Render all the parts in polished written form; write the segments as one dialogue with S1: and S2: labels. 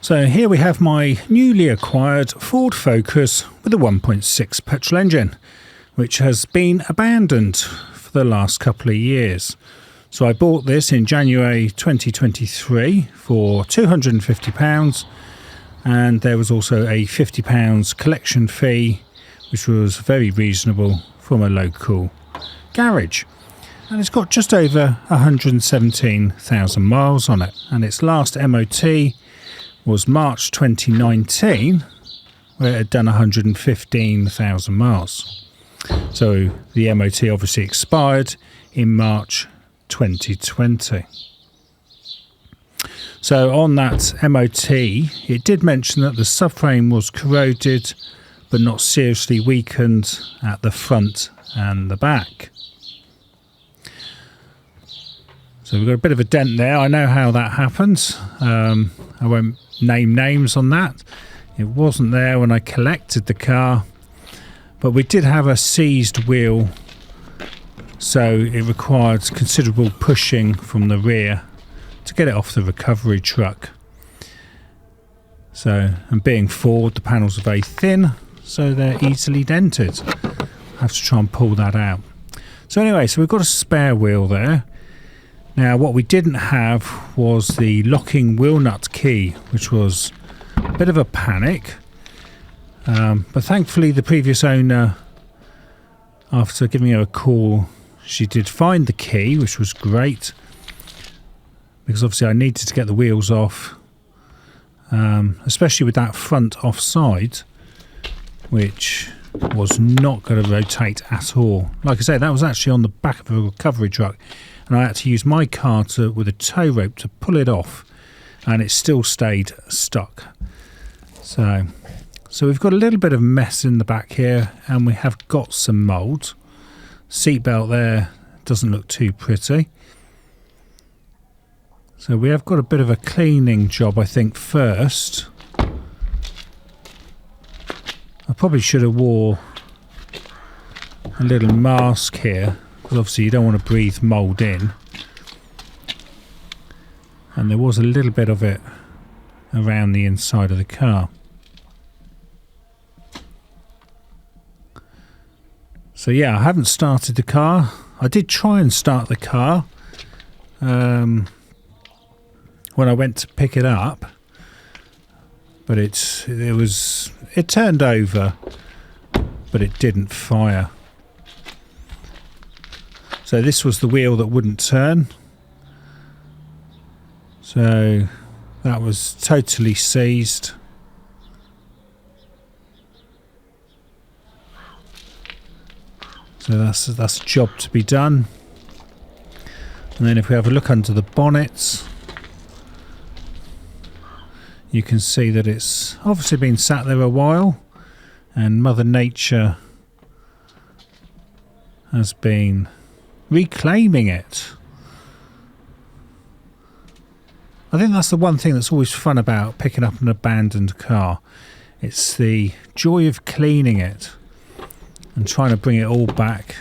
S1: So here we have my newly acquired Ford Focus with a 1.6 petrol engine, which has been abandoned for the last couple of years. So I bought this in January 2023 for £250, and there was also a £50 collection fee, which was very reasonable from a local garage. And it's got just over 117,000 miles on it, and its last MOT was March 2019, where it had done 115,000 miles. So the MOT obviously expired in March 2020. So on that MOT, it did mention that the subframe was corroded but not seriously weakened at the front and the back. So we've got a bit of a dent there. I know how that happens. I won't name names on that. It wasn't there when I collected the car, but we did have a seized wheel, so it required considerable pushing from the rear to get it off the recovery truck. So, and being Ford, the panels are very thin, so they're easily dented. I have to try and pull that out. So anyway, so we've got a spare wheel there. Now what we didn't have was the locking wheel nut key, which was a bit of a panic. But thankfully the previous owner, after giving her a call, she did find the key, which was great, because obviously I needed to get the wheels off, especially with that front offside, which was not going to rotate at all. Like I say, that was actually on the back of a recovery truck, and I had to use my car with a tow rope to pull it off, and it still stayed stuck. So we've got a little bit of mess in the back here, and we have got some mould. Seatbelt there doesn't look too pretty. So we have got a bit of a cleaning job, I think, first. I probably should have wore a little mask here, because obviously you don't want to breathe mould in. And there was a little bit of it around the inside of the car. So yeah, I haven't started the car. I did try and start the car when I went to pick it up, but it turned over, but it didn't fire. So this was the wheel that wouldn't turn. So that was totally seized. So that's a job to be done. And then if we have a look under the bonnet, you can see that it's obviously been sat there a while, and Mother Nature has been reclaiming it. I think that's the one thing that's always fun about picking up an abandoned car. It's the joy of cleaning it and trying to bring it all back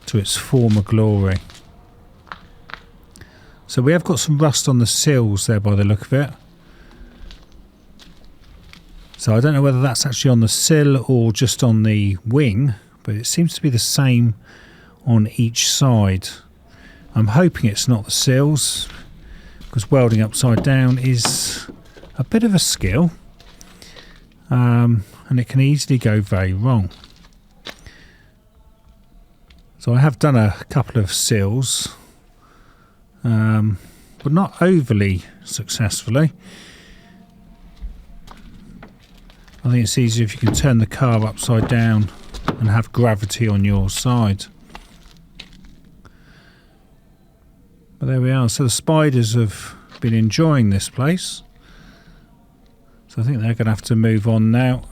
S1: to its former glory. So we have got some rust on the sills there by the look of it. So I don't know whether that's actually on the sill or just on the wing, but it seems to be the same on each side. I'm hoping it's not the sills, because welding upside down is a bit of a skill, and it can easily go very wrong. So I have done a couple of sills, but not overly successfully. I think it's easier if you can turn the car upside down and have gravity on your side. But there we are. So the spiders have been enjoying this place. So I think they're going to have to move on now.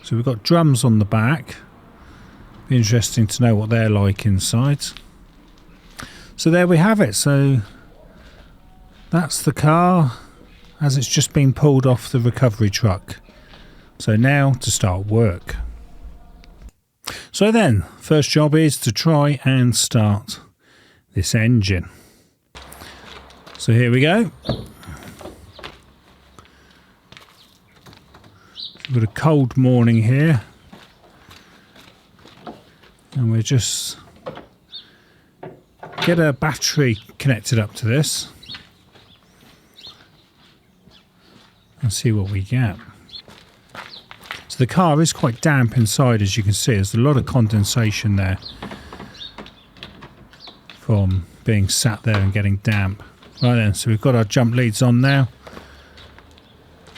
S1: So we've got drums on the back. Be interesting to know what they're like inside. So there we have it. So that's the car as it's just been pulled off the recovery truck. So now to start work. So then, first job is to try and start this engine. So here we go. We've got a cold morning here. And we're just get a battery connected up to this and see what we get. So the car is quite damp inside, as you can see. There's a lot of condensation there from being sat there and getting damp. Right then, so we've got our jump leads on now.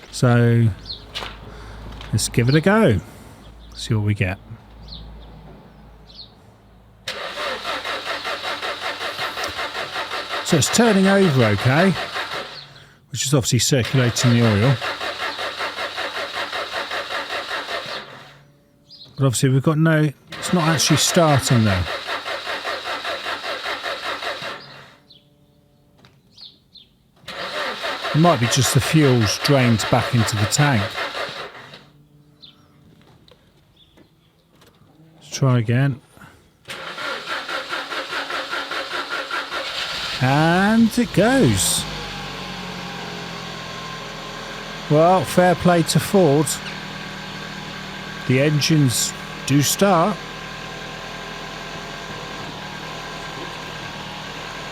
S1: So let's give it a go. See what we get. So it's turning over okay, which is obviously circulating the oil. But obviously we've got no, it's not actually starting though. It might be just the fuel's drained back into the tank. Let's try again. And it goes. Well, fair play to Ford. The engines do start.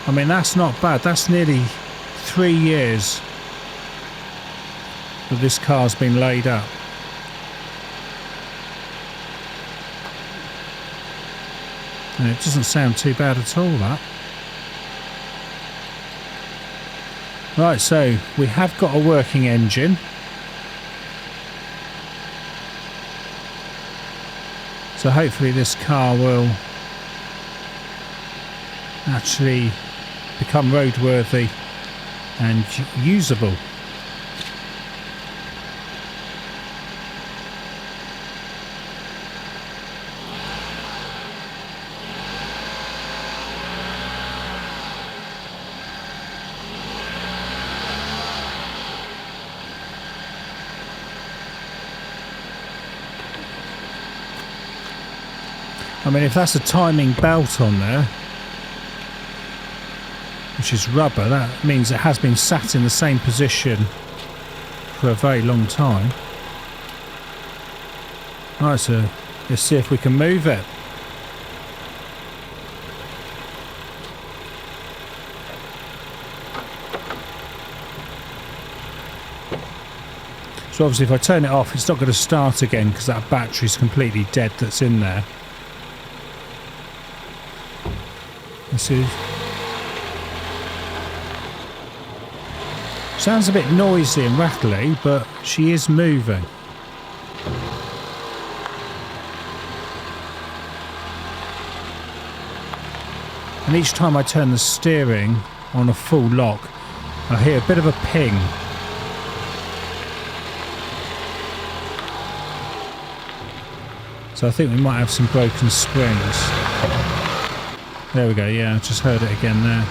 S1: I mean, that's not bad. That's nearly 3 years that this car's been laid up. And it doesn't sound too bad at all, that. Right, so we have got a working engine. So hopefully this car will actually become roadworthy and usable. I mean, if that's a timing belt on there, which is rubber, that means it has been sat in the same position for a very long time. Right, so let's see if we can move it. So obviously if I turn it off, it's not going to start again because that battery's completely dead that's in there. Let's see. Sounds a bit noisy and rattly, but she is moving. And each time I turn the steering on a full lock, I hear a bit of a ping. So I think we might have some broken springs. There we go, yeah, I just heard it again there.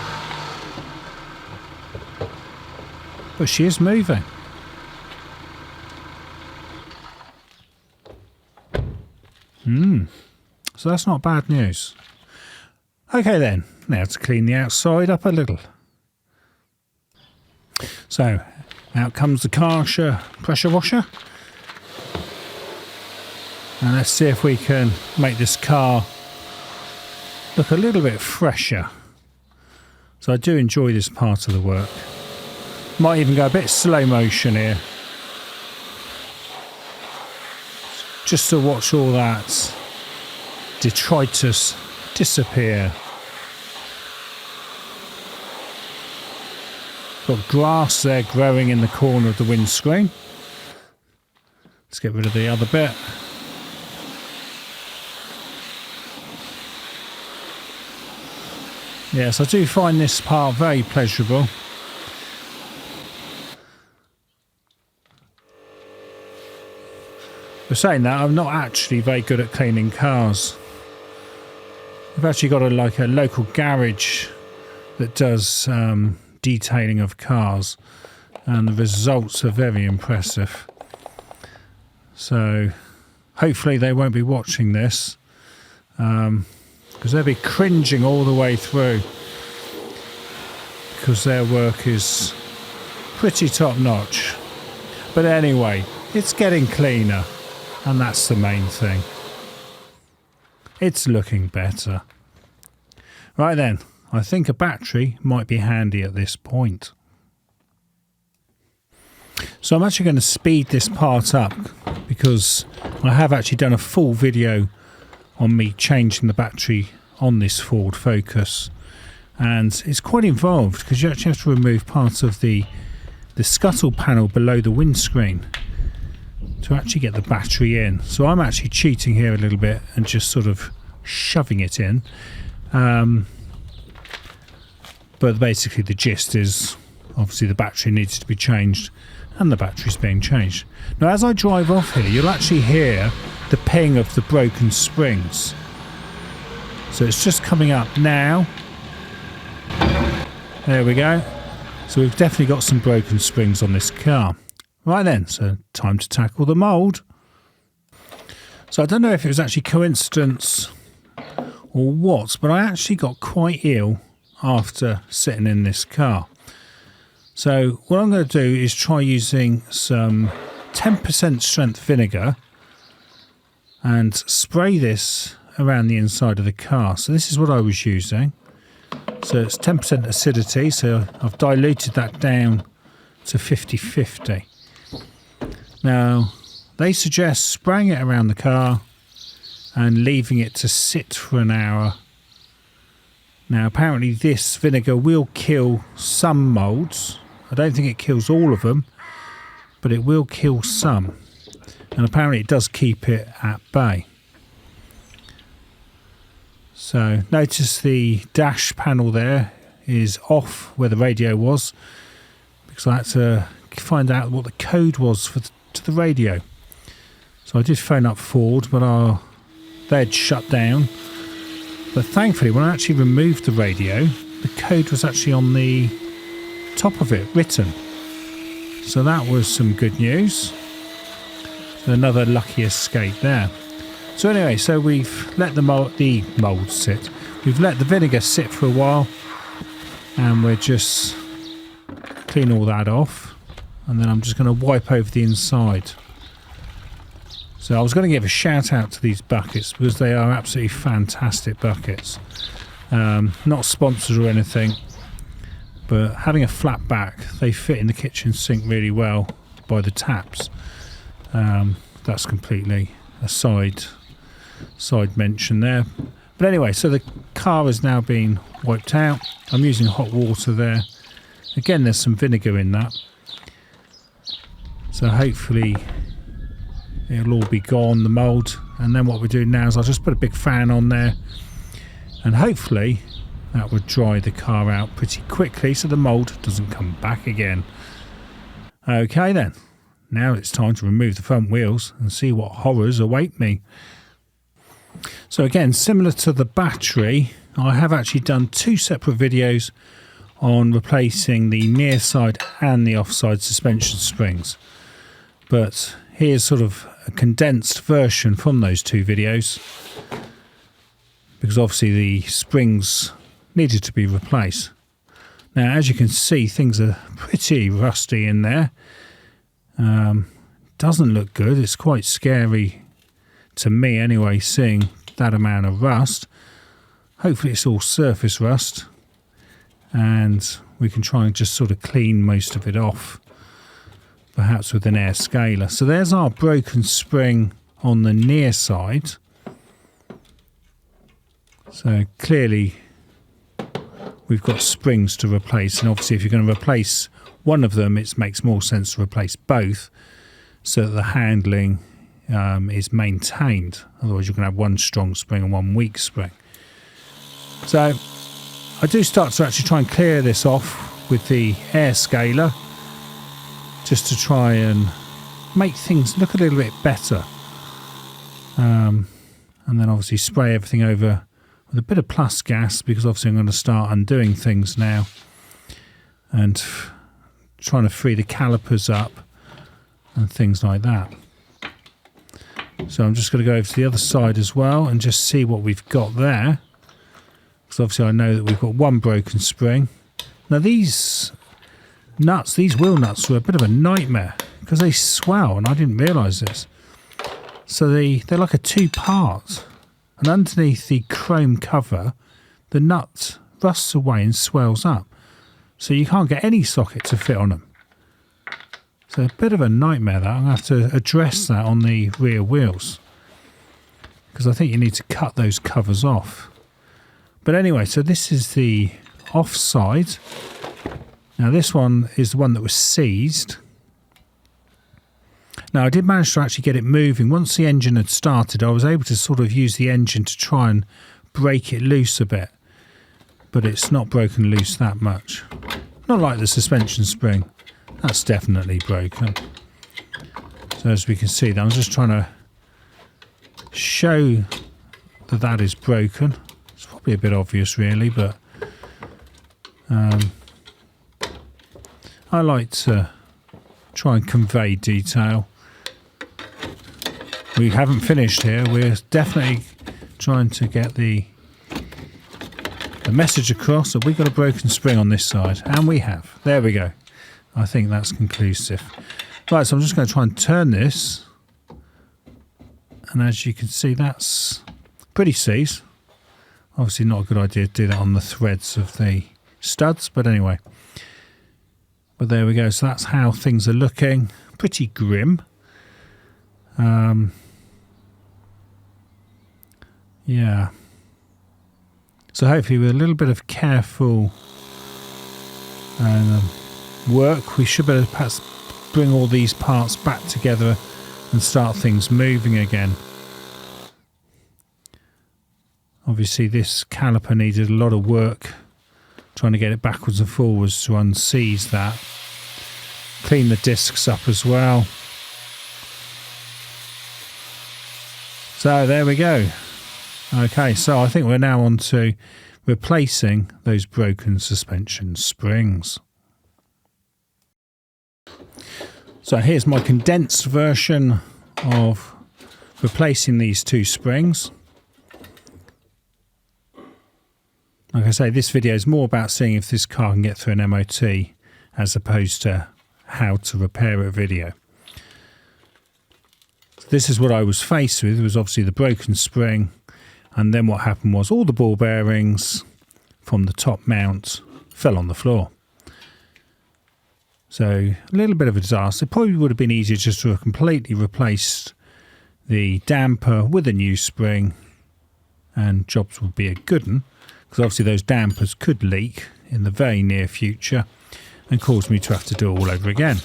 S1: But she is moving. So that's not bad news. Okay then, now to clean the outside up a little. So, out comes the Karcher pressure washer. And let's see if we can make this car look a little bit fresher. So I do enjoy this part of the work. Might even go a bit slow motion here, just to watch all that detritus disappear. Got grass there growing in the corner of the windscreen. Let's get rid of the other bit. Yes, I do find this part very pleasurable. For saying that, I'm not actually very good at cleaning cars. I've actually got a local garage that does detailing of cars, and the results are very impressive. So hopefully they won't be watching this, because they'll be cringing all the way through. because their work is pretty top notch. But anyway, it's getting cleaner, and that's the main thing. It's looking better. Right then, I think a battery might be handy at this point. So I'm actually going to speed this part up because I have actually done a full video on me changing the battery on this Ford Focus, and it's quite involved because you actually have to remove part of the scuttle panel below the windscreen to actually get the battery in. So I'm actually cheating here a little bit and just sort of shoving it in, but basically the gist is obviously the battery needs to be changed, and the battery's being changed. Now as I drive off here, you'll actually hear the ping of the broken springs. So it's just coming up now. There we go. So we've definitely got some broken springs on this car. Right then, so time to tackle the mould. So I don't know if it was actually coincidence or what, but I actually got quite ill after sitting in this car. So what I'm going to do is try using some 10% strength vinegar and spray this around the inside of the car. So this is what I was using. So it's 10% acidity, so I've diluted that down to 50-50. Now, they suggest spraying it around the car and leaving it to sit for an hour. Now, apparently this vinegar will kill some moulds. I don't think it kills all of them, but it will kill some. And apparently it does keep it at bay. So notice the dash panel there is off where the radio was, because I had to find out what the code was to the radio. So I did phone up Ford, but they'd shut down. But thankfully when I actually removed the radio, the code was actually on the top of it written. So that was some good news. So another lucky escape there. So anyway, so we've let the mould sit. We've let the vinegar sit for a while, and we're just clean all that off, and then I'm just going to wipe over the inside. So I was going to give a shout out to these buckets because they are absolutely fantastic buckets. Not sponsored or anything, but having a flat back, they fit in the kitchen sink really well by the taps. That's completely a side mention there. But anyway, so the car has now been wiped out. I'm using hot water there. Again, there's some vinegar in that. So hopefully it'll all be gone, the mould. And then what we're doing now is I'll just put a big fan on there, and hopefully that would dry the car out pretty quickly so the mould doesn't come back again. Okay then, now it's time to remove the front wheels and see what horrors await me. So again, similar to the battery, I have actually done two separate videos on replacing the near side and the offside suspension springs. But here's sort of a condensed version from those two videos, because obviously the springs needed to be replaced. Now, as you can see, things are pretty rusty in there. Doesn't look good. It's quite scary to me anyway, seeing that amount of rust. Hopefully it's all surface rust, and we can try and just sort of clean most of it off, perhaps with an air scaler. So there's our broken spring on the near side. So clearly we've got springs to replace, and obviously if you're going to replace one of them, it makes more sense to replace both so that the handling is maintained. Otherwise you're going to have one strong spring and one weak spring. So I do start to actually try and clear this off with the air scaler, just to try and make things look a little bit better. And then obviously spray everything over with a bit of plus gas, because obviously I'm going to start undoing things now and trying to free the calipers up and things like that. So I'm just going to go over to the other side as well and just see what we've got there, because obviously I know that we've got one broken spring, Now these nuts, these wheel nuts, were a bit of a nightmare because they swell, and I didn't realise this. So they're like a two-part, and underneath the chrome cover, the nut rusts away and swells up. So you can't get any socket to fit on them. So a bit of a nightmare that. I'm going to have to address that on the rear wheels, because I think you need to cut those covers off. But anyway, so this is the offside. Now this one is the one that was seized. Now I did manage to actually get it moving. Once the engine had started, I was able to sort of use the engine to try and break it loose a bit. But it's not broken loose that much. Not like the suspension spring. That's definitely broken. So as we can see, I'm just trying to show that that is broken. It's probably a bit obvious really, but I like to try and convey detail. We haven't finished here. We're definitely trying to get the message across that we've got a broken spring on this side, and we have. There we go. I think that's conclusive. Right, so I'm just going to try and turn this, and as you can see, that's pretty seized. Obviously not a good idea to do that on the threads of the studs, but anyway. But there we go. So that's how things are looking. Pretty grim. Yeah. So hopefully with a little bit of careful work, we should be able to perhaps bring all these parts back together and start things moving again. Obviously this caliper needed a lot of work, trying to get it backwards and forwards to unseize that. Clean the discs up as well. So there we go. Okay, so I think we're now on to replacing those broken suspension springs. So here's my condensed version of replacing these two springs. Like I say, this video is more about seeing if this car can get through an MOT as opposed to how to repair a video. This is what I was faced with, was obviously the broken spring, and then what happened was all the ball bearings from the top mount fell on the floor. So a little bit of a disaster. It probably would have been easier just to have completely replaced the damper with a new spring, and jobs would be a good one, because obviously those dampers could leak in the very near future and cause me to have to do it all over again.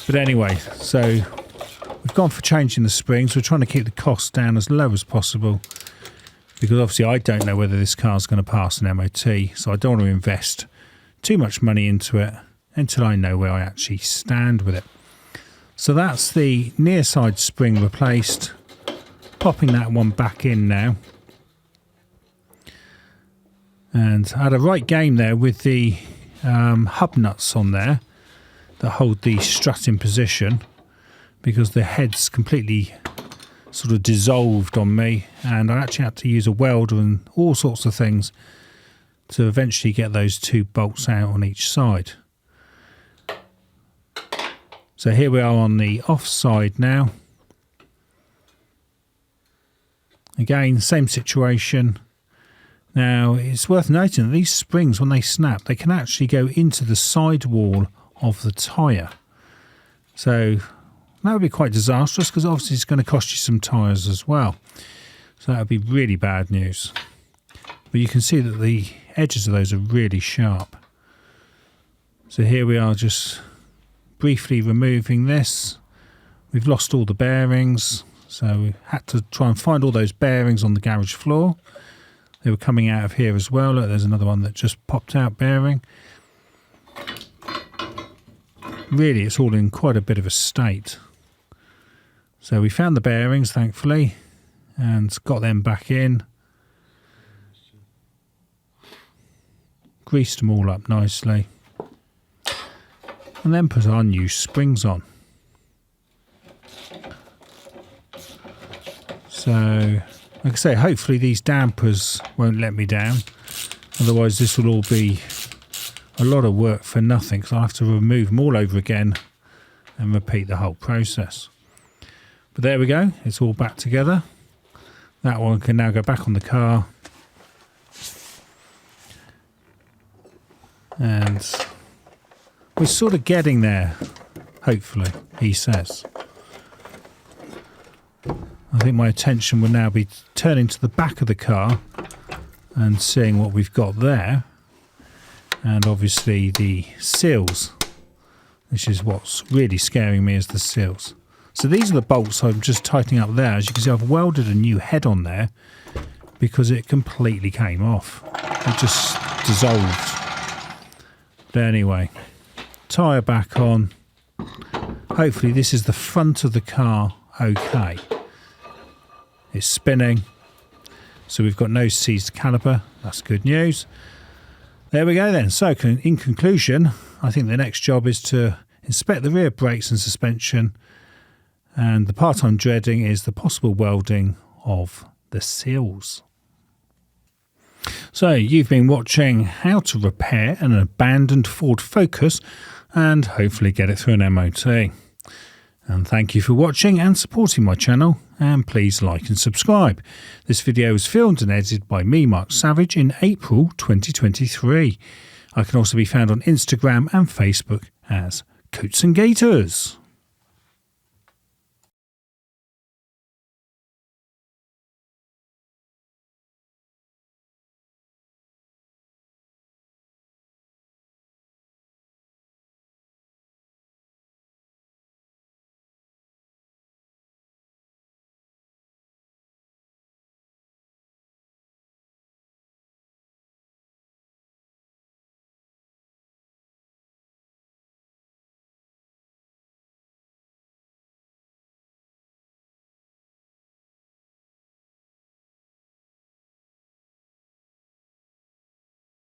S1: But anyway, so we've gone for changing the springs. We're trying to keep the cost down as low as possible, because obviously I don't know whether this car's going to pass an MOT, so I don't want to invest too much money into it until I know where I actually stand with it. So that's the near side spring replaced. Popping that one back in now. And I had a right game there with the hub nuts on there that hold the strut in position, because the head's completely sort of dissolved on me, and I actually had to use a welder and all sorts of things to eventually get those two bolts out on each side. So here we are on the offside now. Again, same situation. Now, it's worth noting that these springs, when they snap, they can actually go into the sidewall of the tyre. So that would be quite disastrous, because obviously it's going to cost you some tyres as well. So that would be really bad news. But you can see that the edges of those are really sharp. So here we are, just briefly removing this. We've lost all the bearings, so we had to try and find all those bearings on the garage floor. They were coming out of here as well. Look, there's another one that just popped out bearing. Really, it's all in quite a bit of a state. So we found the bearings, thankfully, and got them back in. Greased them all up nicely. And then put our new springs on. So, like I say, hopefully these dampers won't let me down. Otherwise this will all be a lot of work for nothing, because I'll have to remove them all over again and repeat the whole process. But there we go, it's all back together. That one can now go back on the car. And we're sort of getting there, hopefully, he says. I think my attention will now be turning to the back of the car and seeing what we've got there. And obviously the seals, which is what's really scaring me, is the seals. So these are the bolts I'm just tightening up there. As you can see, I've welded a new head on there because it completely came off. It just dissolved. But anyway, tyre back on. Hopefully this is the front of the car okay. It's spinning. So we've got no seized caliper. That's good news. There we go then. So in conclusion, I think the next job is to inspect the rear brakes and suspension. And the part I'm dreading is the possible welding of the seals. So you've been watching how to repair an abandoned Ford Focus and hopefully get it through an MOT. And thank you for watching and supporting my channel, and please like and subscribe. This video was filmed and edited by me, Mark Savage, in April 2023. I can also be found on Instagram and Facebook as Coats and Gators.